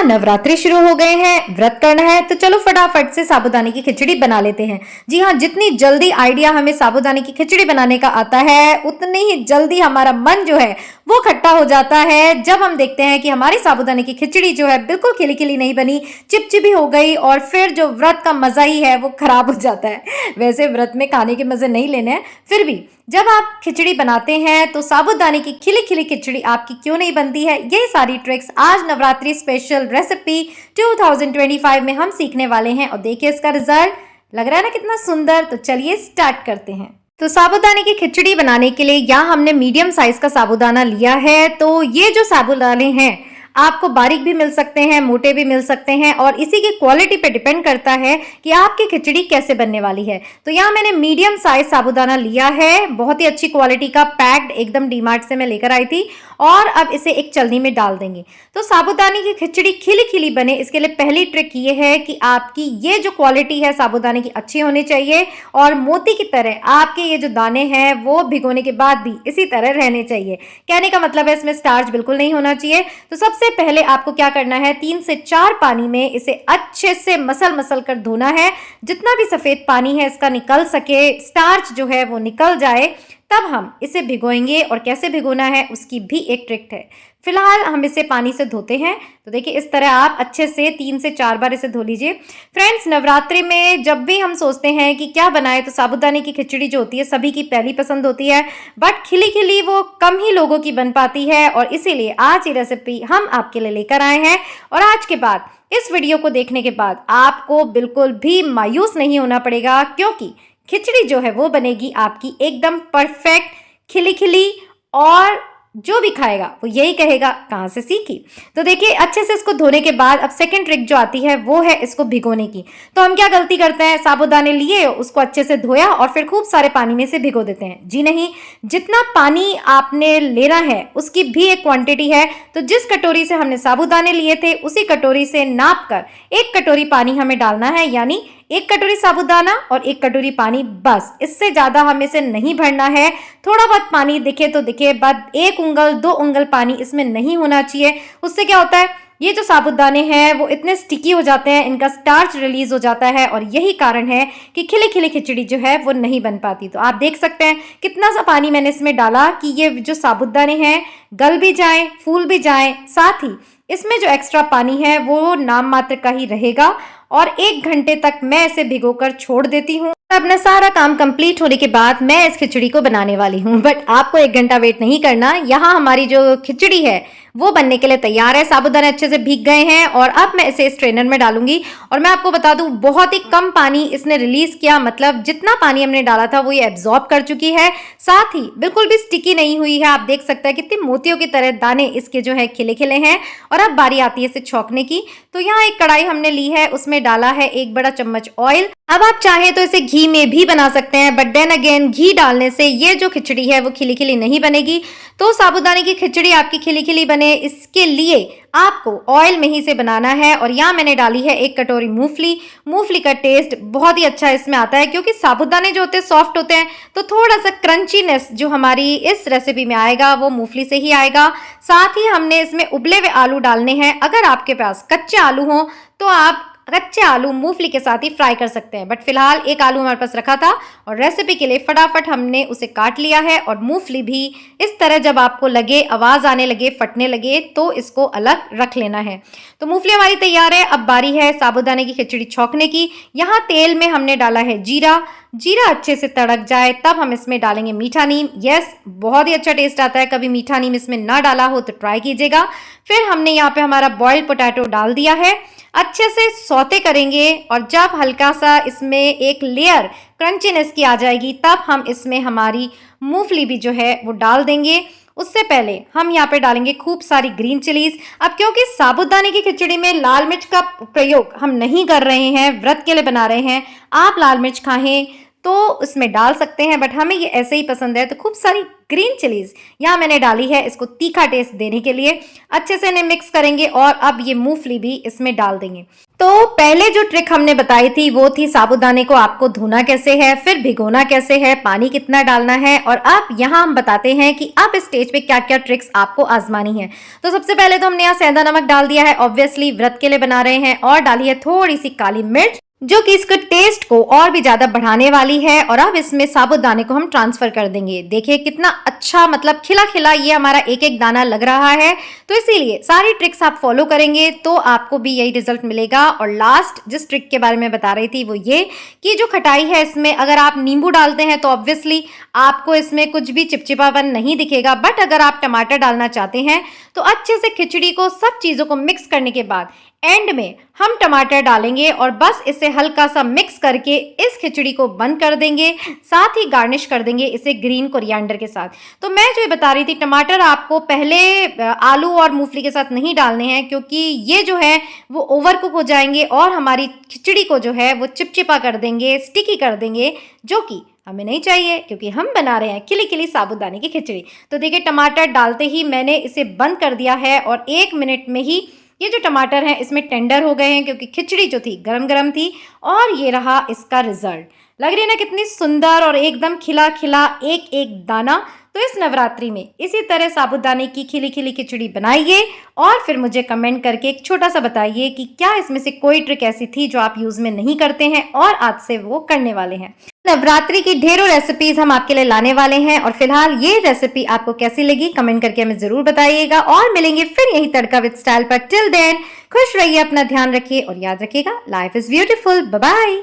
हाँ, नवरात्रि शुरू हो गए हैं, व्रत करना है तो चलो फटाफट से साबूदाने की खिचड़ी बना लेते हैं। जी हाँ, जितनी जल्दी आइडिया हमें साबूदाने की खिचड़ी बनाने का आता है, उतनी ही जल्दी हमारा मन जो है वो खट्टा हो जाता है जब हम देखते हैं कि हमारी साबूदाने की खिचड़ी जो है बिल्कुल खिली खिली नहीं बनी, चिपचिपी हो गई और फिर जो व्रत का मजा ही है वो खराब हो जाता है। वैसे व्रत में खाने के मजे नहीं लेने हैं, फिर भी जब आप खिचड़ी बनाते हैं तो साबूदाने की खिली खिली खिचड़ी आपकी क्यों नहीं बनती है, यही सारी ट्रिक्स आज नवरात्रि स्पेशल रेसिपी 2025 में हम सीखने वाले हैं। और देखिए इसका रिजल्ट लग रहा है ना कितना सुंदर। तो चलिए स्टार्ट करते हैं। तो साबूदाने की खिचड़ी बनाने के लिए यहाँ हमने मीडियम साइज का साबूदाना लिया है। तो ये जो साबूदाने हैं आपको बारीक भी मिल सकते हैं, मोटे भी मिल सकते हैं और इसी की क्वालिटी पे डिपेंड करता है कि आपकी खिचड़ी कैसे बनने वाली है। तो यहाँ मैंने मीडियम साइज साबूदाना लिया है, बहुत ही अच्छी क्वालिटी का, पैक्ड एकदम डीमार्ट से मैं लेकर आई थी। और अब इसे एक चलनी में डाल देंगे। तो साबूदाने की खिचड़ी खिली खिली बने इसके लिए पहली ट्रिक ये है कि आपकी ये जो क्वालिटी है साबूदाने की अच्छी होनी चाहिए और मोती की तरह आपके ये जो दाने हैं वो भिगोने के बाद भी इसी तरह रहने चाहिए। कहने का मतलब है इसमें स्टार्च बिल्कुल नहीं होना चाहिए। तो सबसे पहले आपको क्या करना है, 3 से 4 पानी में इसे अच्छे से मसल मसल कर धोना है। जितना भी सफेद पानी है इसका निकल सके, स्टार्च जो है वो निकल जाए, तब हम इसे भिगोएंगे। और कैसे भिगोना है उसकी भी एक ट्रिक है। फिलहाल हम इसे पानी से धोते हैं। तो देखिए इस तरह आप अच्छे से 3 से 4 बार इसे धो लीजिए। फ्रेंड्स, नवरात्रि में जब भी हम सोचते हैं कि क्या बनाए तो साबूदाने की खिचड़ी जो होती है सभी की पहली पसंद होती है, बट खिली खिली वो कम ही लोगों की बन पाती है। और इसीलिए आज ये रेसिपी हम आपके लिए लेकर आए हैं। और आज के बाद इस वीडियो को देखने के बाद आपको बिल्कुल भी मायूस नहीं होना पड़ेगा, क्योंकि खिचड़ी जो है वो बनेगी आपकी एकदम परफेक्ट, खिली खिली, और जो भी खाएगा वो यही कहेगा कहाँ से सीखी। तो देखिए अच्छे से इसको धोने के बाद अब सेकंड ट्रिक जो आती है वो है इसको भिगोने की। तो हम क्या गलती करते हैं, साबूदाने लिए, उसको अच्छे से धोया और फिर खूब सारे पानी में से भिगो देते हैं। जी नहीं, जितना पानी आपने लेना है उसकी भी एक क्वांटिटी है। तो जिस कटोरी से हमने साबूदाने लिए थे उसी कटोरी से नाप कर 1 कटोरी पानी हमें डालना है, यानी 1 कटोरी साबूदाना और 1 कटोरी पानी, बस। इससे ज्यादा हमें इसे नहीं भरना है। थोड़ा बहुत पानी दिखे तो दिखे, बस 1 उंगल 2 उंगल पानी इसमें नहीं होना चाहिए। उससे क्या होता है, ये जो साबूदाने हैं वो इतने स्टिकी हो जाते हैं, इनका स्टार्च रिलीज हो जाता है और यही कारण है कि खिली खिली खिचड़ी जो है वो नहीं बन पाती। तो आप देख सकते हैं कितना सा पानी मैंने इसमें डाला कि ये जो साबूदाने हैं गल भी जाएं, फूल भी जाएं, साथ ही इसमें जो एक्स्ट्रा पानी है वो नाम मात्र का ही रहेगा। और 1 घंटे तक मैं इसे भिगोकर छोड़ देती हूँ। अपना सारा काम कंप्लीट होने के बाद मैं इस खिचड़ी को बनाने वाली हूँ, बट आपको 1 घंटा वेट नहीं करना। यहाँ हमारी जो खिचड़ी है वो बनने के लिए तैयार है। साबूदाने अच्छे से भीग गए हैं और अब मैं इसे स्ट्रेनर में डालूंगी। और मैं आपको बता दूं बहुत ही कम पानी इसने रिलीज किया, मतलब जितना पानी हमने डाला था वो ये एब्जॉर्ब कर चुकी है। साथ ही बिल्कुल भी स्टिकी नहीं हुई है। आप देख सकते हैं कितने मोतियों की तरह दाने इसके जो है खिले खिले हैं। और अब बारी आती है इसे छौंकने की। तो यहाँ एक कढ़ाई हमने ली है, उसमें डाला है 1 बड़ा चम्मच ऑयल। अब आप चाहें तो इसे घी में भी बना सकते हैं, बट देन अगेन घी डालने से ये जो खिचड़ी है वो खिली खिली नहीं बनेगी। तो साबूदाने की खिचड़ी आपकी खिली खिली बने इसके लिए आपको ऑयल में ही से बनाना है। और यहाँ मैंने डाली है 1 कटोरी मूंगफली। मूंगफली का टेस्ट बहुत ही अच्छा इसमें आता है, क्योंकि साबूदाने जो होते हैं सॉफ्ट होते हैं, तो थोड़ा सा क्रंचीनेस जो हमारी इस रेसिपी में आएगा वो मूंगफली से ही आएगा। साथ ही हमने इसमें उबले हुए आलू डालने हैं। अगर आपके पास कच्चे आलू हो तो आप कच्चे आलू मूंगफली के साथ ही फ्राई कर सकते हैं, बट फिलहाल 1 आलू हमारे पास रखा था और रेसिपी के लिए फटाफट हमने उसे काट लिया है। और मूंगफली भी इस तरह जब आपको लगे, आवाज आने लगे, फटने लगे, तो इसको अलग रख लेना है। तो मूंगफली हमारी तैयार है। अब बारी है साबूदाने की खिचड़ी छौंकने की। यहाँ तेल में हमने डाला है जीरा। जीरा अच्छे से तड़क जाए तब हम इसमें डालेंगे मीठा नीम। यस, बहुत ही अच्छा टेस्ट आता है, कभी मीठा नीम इसमें ना डाला हो तो ट्राई कीजिएगा। फिर हमने यहाँ पे हमारा बॉइल्ड पोटैटो डाल दिया है, अच्छे से सौते करेंगे। और जब हल्का सा इसमें एक लेयर क्रंचीनेस की आ जाएगी तब हम इसमें हमारी मूंगफली भी जो है वो डाल देंगे। उससे पहले हम यहाँ पे डालेंगे खूब सारी ग्रीन चिलीज। अब क्योंकि साबूदाने की खिचड़ी में लाल मिर्च का प्रयोग हम नहीं कर रहे हैं, व्रत के लिए बना रहे हैं, आप लाल मिर्च खाएं तो उसमें डाल सकते हैं, बट हमें ये ऐसे ही पसंद है। तो खूब सारी ग्रीन चिलीज यहाँ मैंने डाली है इसको तीखा टेस्ट देने के लिए। अच्छे से इन्हें मिक्स करेंगे और अब ये मूंगफली भी इसमें डाल देंगे। तो पहले जो ट्रिक हमने बताई थी वो थी साबूदाने को आपको धोना कैसे है, फिर भिगोना कैसे है, पानी कितना डालना है, और अब यहाँ हम बताते हैं कि अब इस स्टेज पे क्या क्या ट्रिक्स आपको आजमानी है। तो सबसे पहले तो हमने यहाँ सेंधा नमक डाल दिया है, ऑब्वियसली व्रत के लिए बना रहे हैं, और डाली है थोड़ी सी काली मिर्च जो कि इसके टेस्ट को और भी ज्यादा बढ़ाने वाली है। और अब इसमें साबूदाने को हम ट्रांसफर कर देंगे। देखिए कितना अच्छा, मतलब खिला खिला ये हमारा एक एक दाना लग रहा है। तो इसीलिए सारी ट्रिक्स आप फॉलो करेंगे तो आपको भी यही रिजल्ट मिलेगा। और लास्ट जिस ट्रिक के बारे में बता रही थी वो ये कि जो खटाई है इसमें अगर आप नींबू डालते हैं तो ऑब्वियसली आपको इसमें कुछ भी चिपचिपापन नहीं दिखेगा, बट अगर आप टमाटर डालना चाहते हैं तो अच्छे से खिचड़ी को सब चीजों को मिक्स करने के बाद एंड में हम टमाटर डालेंगे और बस इसे हल्का सा मिक्स करके इस खिचड़ी को बंद कर देंगे। साथ ही गार्निश कर देंगे इसे ग्रीन कोरिएंडर के साथ। तो मैं जो ये बता रही थी, टमाटर आपको पहले आलू और मूंगफली के साथ नहीं डालने हैं, क्योंकि ये जो है वो ओवर कुक हो जाएंगे और हमारी खिचड़ी को जो है वो चिपचिपा कर देंगे, स्टिकी कर देंगे, जो कि हमें नहीं चाहिए क्योंकि हम बना रहे हैं खिली खिली साबूदाने की खिचड़ी। तो देखिए टमाटर डालते ही मैंने इसे बंद कर दिया है और 1 मिनट में ही ये जो टमाटर हैं इसमें टेंडर हो गए हैं, क्योंकि खिचड़ी जो थी गरम गरम थी। और ये रहा इसका रिजल्ट। लग रही है ना कितनी सुंदर और एकदम खिला खिला एक एक दाना। तो इस नवरात्रि में इसी तरह साबूदाने की खिली खिली खिचड़ी बनाइए और फिर मुझे कमेंट करके एक छोटा सा बताइए कि क्या इसमें से कोई ट्रिक ऐसी थी जो आप यूज में नहीं करते हैं और आज से वो करने वाले हैं। नवरात्रि की ढेरों रेसिपीज हम आपके लिए लाने वाले हैं और फिलहाल ये रेसिपी आपको कैसी लगी कमेंट करके हमें जरूर बताइएगा। और मिलेंगे फिर यही तड़का विद स्टाइल पर। टिल देन खुश रहिए, अपना ध्यान रखिए और याद रखिएगा life is beautiful. Bye bye.